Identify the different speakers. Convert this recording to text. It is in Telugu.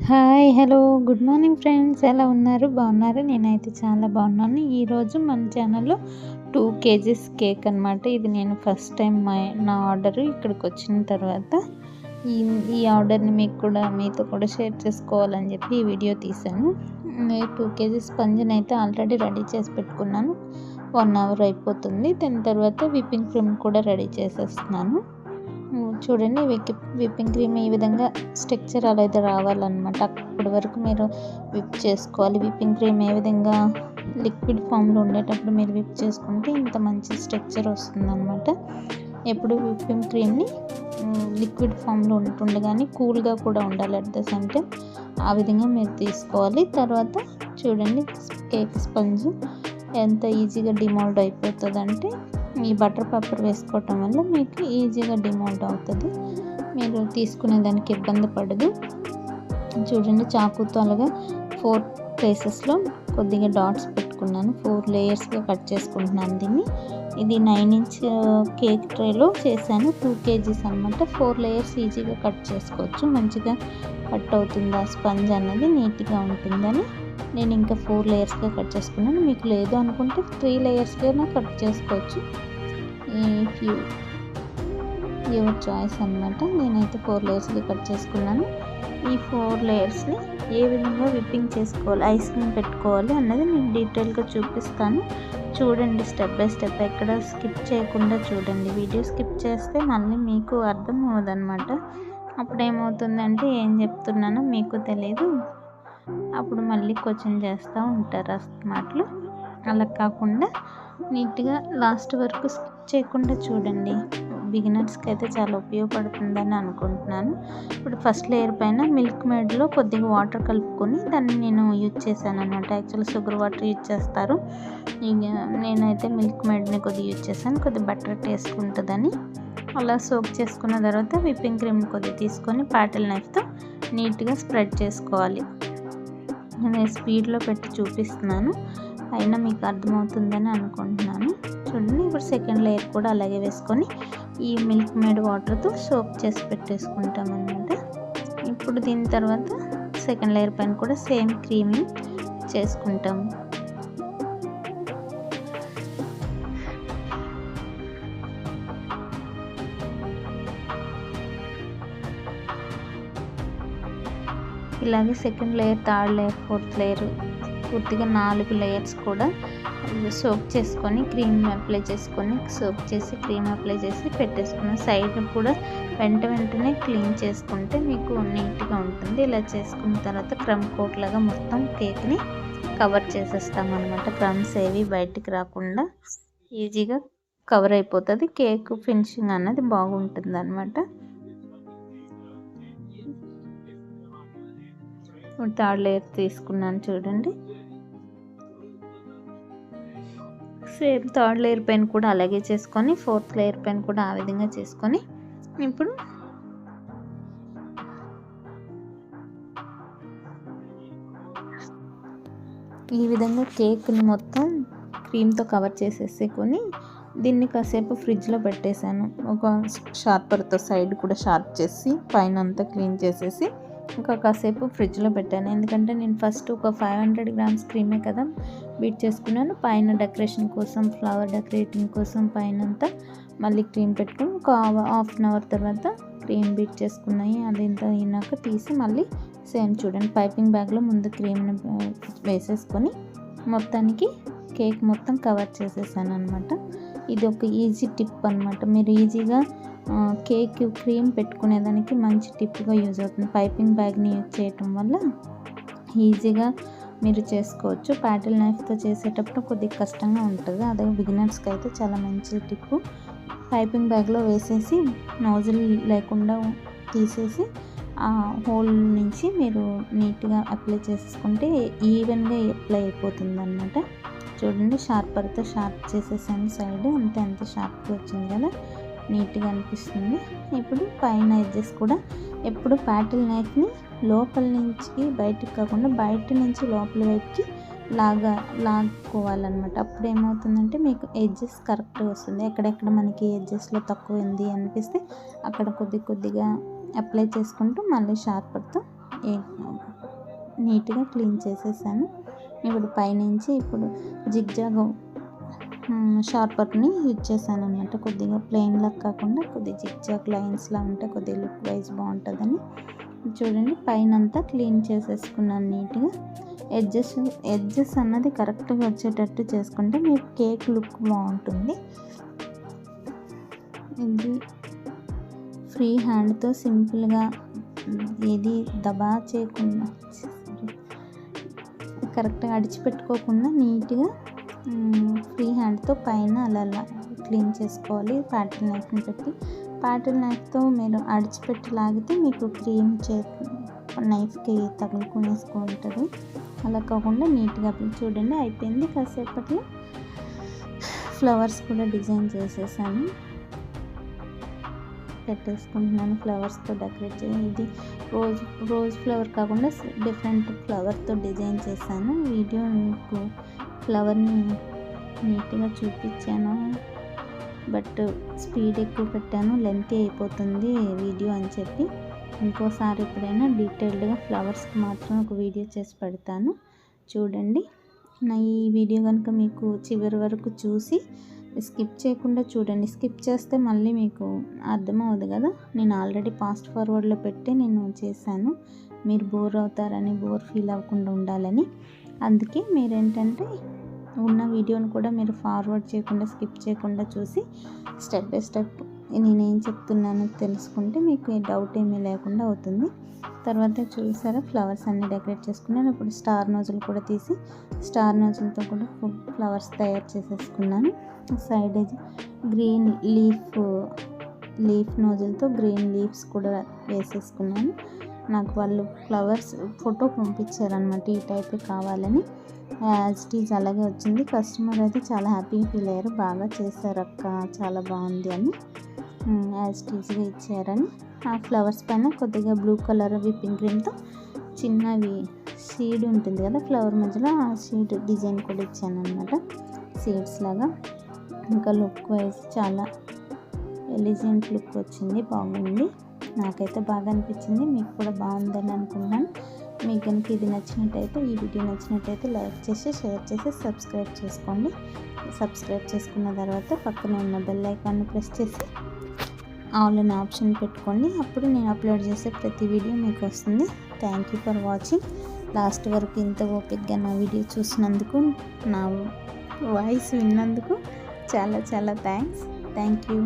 Speaker 1: Hi hello good morning friends, ఎలా ఉన్నారు? బాగున్నారు? నేనైతే చాలా బాగున్నాను. ఈరోజు మన ఛానల్లో 2 kgs కేక్ అనమాట. ఇది నేను ఫస్ట్ టైం నా ఆర్డర్ ఇక్కడికి వచ్చిన తర్వాత ఈ ఈ ఆర్డర్ని మీతో కూడా షేర్ చేసుకోవాలని చెప్పి ఈ వీడియో తీశాను. 2 kgs స్పంజ్ని అయితే ఆల్రెడీ రెడీ చేసి పెట్టుకున్నాను. 1 అవర్ అయిపోతుంది. దాని తర్వాత విప్పింగ్ క్రీమ్ కూడా రెడీ చేసేస్తున్నాను. చూడండి, విప్పింగ్ క్రీమ్ ఈ విధంగా స్ట్రక్చర్ అనేది రావాలన్నమాట. అప్పటి వరకు మీరు విప్ చేసుకోవాలి. విప్పింగ్ క్రీమ్ ఏ విధంగా లిక్విడ్ ఫామ్లో ఉండేటప్పుడు మీరు విప్ చేసుకుంటే ఇంత మంచి స్ట్రక్చర్ వస్తుందన్నమాట. ఎప్పుడు విప్పింగ్ క్రీమ్ని లిక్విడ్ ఫామ్లో ఉంటుండగానే కూల్గా కూడా ఉండాలి అట్ ద సేమ్ టైం. ఆ విధంగా మీరు తీసుకోవాలి. తర్వాత చూడండి, కేక్ స్పంజ్ ఎంత ఈజీగా డిమోల్డ్ అయిపోతుందంటే ఈ బటర్ పేపర్ వేసుకోవటం వల్ల మీకు ఈజీగా డిమోల్డ్ అవుతుంది. మీరు తీసుకునే దానికి ఇబ్బంది పడదు. చూడండి, చాకుతో అలాగా 4 ప్లేసెస్లో కొద్దిగా డాట్స్ పెట్టుకున్నాను. 4 లేయర్స్గా కట్ చేసుకుంటున్నాను దీన్ని. ఇది 9 ఇంచ్ కేక్ ట్రేలో చేశాను. 2 kgs అనమాట. 4 లేయర్స్ ఈజీగా కట్ చేసుకోవచ్చు. మంచిగా కట్ అవుతుంది. ఆ స్పంజ్ అన్నది నీట్గా ఉంటుందని నేను ఇంకా 4 లేయర్స్గా కట్ చేసుకున్నాను. మీకు లేదు అనుకుంటే 3 లేయర్స్గా కట్ చేసుకోవచ్చు. యువర్ చాయిస్ అనమాట. నేనైతే 4 లేయర్స్గా కట్ చేసుకున్నాను. ఈ 4 లేయర్స్ని ఏ విధంగా విప్పింగ్ చేసుకోవాలి, ఐస్ క్రీమ్ పెట్టుకోవాలి అన్నది నేను డీటెయిల్గా చూపిస్తాను. చూడండి, స్టెప్ బై స్టెప్ ఎక్కడ స్కిప్ చేయకుండా చూడండి. వీడియో స్కిప్ చేస్తే మళ్ళీ మీకు అర్థం అవ్వదన్నమాట. అప్పుడు ఏమవుతుందంటే ఏం చెప్తున్నానో మీకు తెలియదు. అప్పుడు మళ్ళీ క్వశ్చన్ చేస్తూ ఉంటారు మాటలు. అలా కాకుండా నీట్గా లాస్ట్ వరకు స్కిప్ చేయకుండా చూడండి. బిగినర్స్కి అయితే చాలా ఉపయోగపడుతుందని అనుకుంటున్నాను. ఇప్పుడు ఫస్ట్ లేయర్ పైన మిల్క్ మేడ్లో కొద్దిగా వాటర్ కలుపుకొని దాన్ని నేను యూజ్ చేశాను అనమాట. యాక్చువల్లీ షుగర్ వాటర్ యూజ్ చేస్తారు. నేనైతే మిల్క్ మేడ్ని కొద్దిగా యూజ్ చేశాను. కొద్దిగా బటర్ టేస్ట్ ఉంటుందని. అలా సోక్ చేసుకున్న తర్వాత విప్పింగ్ క్రీమ్ కొద్దిగా తీసుకొని ప్యాటిల్ నైఫ్తో నీట్గా స్ప్రెడ్ చేసుకోవాలి. నేను స్పీడ్లో పెట్టి చూపిస్తున్నాను, అయినా మీకు అర్థమవుతుందని అనుకుంటున్నాను. చూడండి, ఇప్పుడు సెకండ్ లేయర్ కూడా అలాగే వేసుకొని ఈ మిల్క్ మేడ్ వాటర్తో సోప్ చేసి పెట్టేసుకుంటాం అన్నమాట. ఇప్పుడు దీని తర్వాత సెకండ్ లేయర్ పైన కూడా సేమ్ క్రీమింగ్ చేసుకుంటాము. ఇలాగే second layer, third layer, fourth layer పూర్తిగా 4 లేయర్స్ కూడా సోప్ చేసుకొని క్రీమ్ అప్లై చేసుకొని సోప్ చేసి క్రీమ్ అప్లై చేసి పెట్టేసుకున్నాను. సైడ్ కూడా వెంటనే క్లీన్ చేసుకుంటే మీకు నీట్గా ఉంటుంది. ఇలా చేసుకున్న తర్వాత క్రమ్ కోట్ లాగా మొత్తం కేక్ని కవర్ చేసేస్తాం అనమాట. క్రమ్స్ ఏవి బయటికి రాకుండా ఈజీగా కవర్ అయిపోతుంది. కేక్ ఫినిషింగ్ అన్నది బాగుంటుంది అనమాట. థర్డ్ లేయర్ తీసుకున్నాను చూడండి. సేమ్ థర్డ్ లేయర్ పైన కూడా అలాగే చేసుకొని ఫోర్త్ లేయర్ పైన కూడా ఆ విధంగా చేసుకొని ఇప్పుడు ఈ విధంగా కేక్ని మొత్తం క్రీమ్తో కవర్ చేసేసుకొని దీన్ని కాసేపు ఫ్రిడ్జ్లో పెట్టేశాను. ఒక షార్పర్తో సైడ్ కూడా షార్ప్ చేసి పైన అంతా క్లీన్ చేసేసి ఇంకా కాసేపు ఫ్రిడ్జ్లో పెట్టాను. ఎందుకంటే నేను ఫస్ట్ ఒక 500 grams క్రీమే కదా బీట్ చేసుకున్నాను. పైన డెకరేషన్ కోసం, ఫ్లవర్ డెకరేటింగ్ కోసం పైన అంతా మళ్ళీ క్రీమ్ పెట్టుకుని ఒక ½ an hour తర్వాత క్రీమ్ బీట్ చేసుకున్నాయి. అదంతా అయినాక తీసి మళ్ళీ సేమ్ చూడండి, పైపింగ్ బ్యాగ్లో ముందు క్రీమ్ని వేసేసుకొని మొత్తానికి కేక్ మొత్తం కవర్ చేసేసాను అనమాట. ఇది ఒక ఈజీ టిప్ అనమాట. మీరు ఈజీగా కేక్ క్రీమ్ పెట్టుకునేదానికి మంచి టిప్గా యూజ్ అవుతుంది. పైపింగ్ బ్యాగ్ని యూజ్ చేయటం వల్ల ఈజీగా మీరు చేసుకోవచ్చు. ప్యాటిల్ నైఫ్తో చేసేటప్పుడు కొద్దిగా కష్టంగా ఉంటుంది. అదే బిగినర్స్కి అయితే చాలా మంచి టిప్పు. పైపింగ్ బ్యాగ్లో వేసేసి నోజిల్ లేకుండా తీసేసి ఆ హోల్ నుంచి మీరు నీట్గా అప్లై చేసుకుంటే ఈవెన్గా అప్లై అయిపోతుంది అన్నమాట. చూడండి, షార్పర్తో షార్ప్ చేసేసాను సైడ్. అంత షార్ప్గా వచ్చింది కదా, నీట్గా అనిపిస్తుంది. ఇప్పుడు పైన ఎడ్జెస్ కూడా ఎప్పుడు ప్యాటిల్ నైఫ్ని లోపల నుంచి బయటకు కాకుండా బయట నుంచి లోపల వైపుకి లాక్కోవాలన్నమాట. అప్పుడు ఏమవుతుందంటే మీకు ఎడ్జెస్ కరెక్ట్గా వస్తుంది. ఎక్కడెక్కడ మనకి ఎడ్జెస్లో తక్కువ ఉంది అనిపిస్తే అక్కడ కొద్దిగా అప్లై చేసుకుంటూ మళ్ళీ షార్పర్తో నీట్గా క్లీన్ చేసేసాను. ఇప్పుడు పైనుంచి జిగ్జాగ్ షార్పర్ని యూజ్ చేశాను అనమాట. కొద్దిగా ప్లెయిన్లా కాకుండా కొద్దిగా జిగ్జాగ్ లైన్స్లా ఉంటే కొద్దిగా లుక్ వైజ్ బాగుంటుందని. చూడండి పైన అంతా క్లీన్ చేసేసుకున్నాను నీట్గా. ఎడ్జెస్ అన్నది కరెక్ట్గా వచ్చేటట్టు చేసుకుంటే మీకు కేక్ లుక్ బాగుంటుంది. ఇది ఫ్రీ హ్యాండ్తో సింపుల్గా ఏది దబా చేయకుండా కరెక్ట్గా అడిచిపెట్టుకోకుండా నీట్గా ఫ్రీ హ్యాండ్తో పైన అలా క్లీన్ చేసుకోవాలి. ప్యాటిల్ నైఫ్ని పెట్టి ప్యాటిల్ నైఫ్తో మీరు అడిచిపెట్టి లాగితే మీకు క్రీమ్ నైఫ్కి తగులుకునేసుకుంటుంది. అలా కాకుండా నీట్గా చూడండి అయిపోయింది. కాసేపట్లో ఫ్లవర్స్ కూడా డిజైన్ చేసేసాను, పెట్టేసుకుంటున్నాను. ఫ్లవర్స్తో డెకరేట్ చేసి ఇది రోజ్ ఫ్లవర్ కాకుండా డిఫరెంట్ ఫ్లవర్తో డిజైన్ చేశాను. వీడియో మీకు ఫ్లవర్ని నీట్గా చూపించాను, బట్ స్పీడ్ ఎక్కువ పెట్టాను, లెంత్ అయిపోతుంది వీడియో అని చెప్పి. ఇంకోసారి ఎప్పుడైనా డీటెయిల్డ్గా ఫ్లవర్స్కి మాత్రం ఒక వీడియో చేసి పెడతాను. చూడండి నా ఈ వీడియో కనుక మీకు చివరి వరకు చూసి స్కిప్ చేయకుండా చూడండి. స్కిప్ చేస్తే మళ్ళీ మీకు అర్థమవుతుంది కదా. నేను ఆల్రెడీ ఫాస్ట్ ఫార్వర్డ్లో పెట్టి నేను చేశాను, మీరు బోర్ అవుతారని, బోర్ ఫీల్ అవ్వకుండా ఉండాలని. అందుకే మీరేంటంటే ఉన్న వీడియోని కూడా మీరు ఫార్వర్డ్ చేయకుండా స్కిప్ చేయకుండా చూసి స్టెప్ బై స్టెప్ నేనేం చెప్తున్నానో తెలుసుకుంటే మీకు ఏ డౌట్ ఏమీ లేకుండా అవుతుంది. తర్వాత చూసారా ఫ్లవర్స్ అన్నీ డెకరేట్ చేసుకున్నాను. ఇప్పుడు స్టార్ నోజులు కూడా తీసి స్టార్ నోజులతో కూడా ఫ్లవర్స్ తయారు చేసేసుకున్నాను. సైడ్ గ్రీన్ లీఫ్ నోజులతో గ్రీన్ లీవ్స్ కూడా వేసేసుకున్నాను. నాకు వాళ్ళు ఫ్లవర్స్ ఫోటో పంపించారనమాట, ఈ టైపే కావాలని. యాజ్ ఇట్ ఈజ్ అలాగే వచ్చింది. కస్టమర్ అయితే చాలా హ్యాపీగా ఫీల్ అయ్యారు, బాగా చేశారు అక్క, చాలా బాగుంది అని యాజ్ ఇట్ ఈజ్గా ఇచ్చారని. ఆ ఫ్లవర్స్ పైన కొద్దిగా బ్లూ కలర్ విప్పింగ్ క్రీమ్తో చిన్నవి సీడ్ ఉంటుంది కదా ఫ్లవర్ మధ్యలో, ఆ సీడ్ డిజైన్ కూడా ఇచ్చాను అనమాట, సీడ్స్ లాగా. ఇంకా లుక్ వైజ్ చాలా ఎలిజెంట్ లుక్ వచ్చింది, బాగుంది. నాకైతే బాగా అనిపించింది, మీకు కూడా బాగుందని అనుకుంటున్నాను. మీకు కనుక ఇది నచ్చినట్టయితే, ఈ వీడియో నచ్చినట్టయితే లైక్ చేసి షేర్ చేసి సబ్స్క్రైబ్ చేసుకోండి. సబ్స్క్రైబ్ చేసుకున్న తర్వాత పక్కన ఉన్న బెల్ ఐకాన్ని ప్రెస్ చేసి ఆల్ అనే ఆప్షన్ పెట్టుకోండి. అప్పుడు నేను అప్లోడ్ చేసే ప్రతి వీడియో మీకు వస్తుంది. Thank you for watching. Last వరకు ఇంత ఓపిక్గా నా వీడియో చూసినందుకు, నా వాయిస్ విన్నందుకు చాలా చాలా థ్యాంక్ యూ.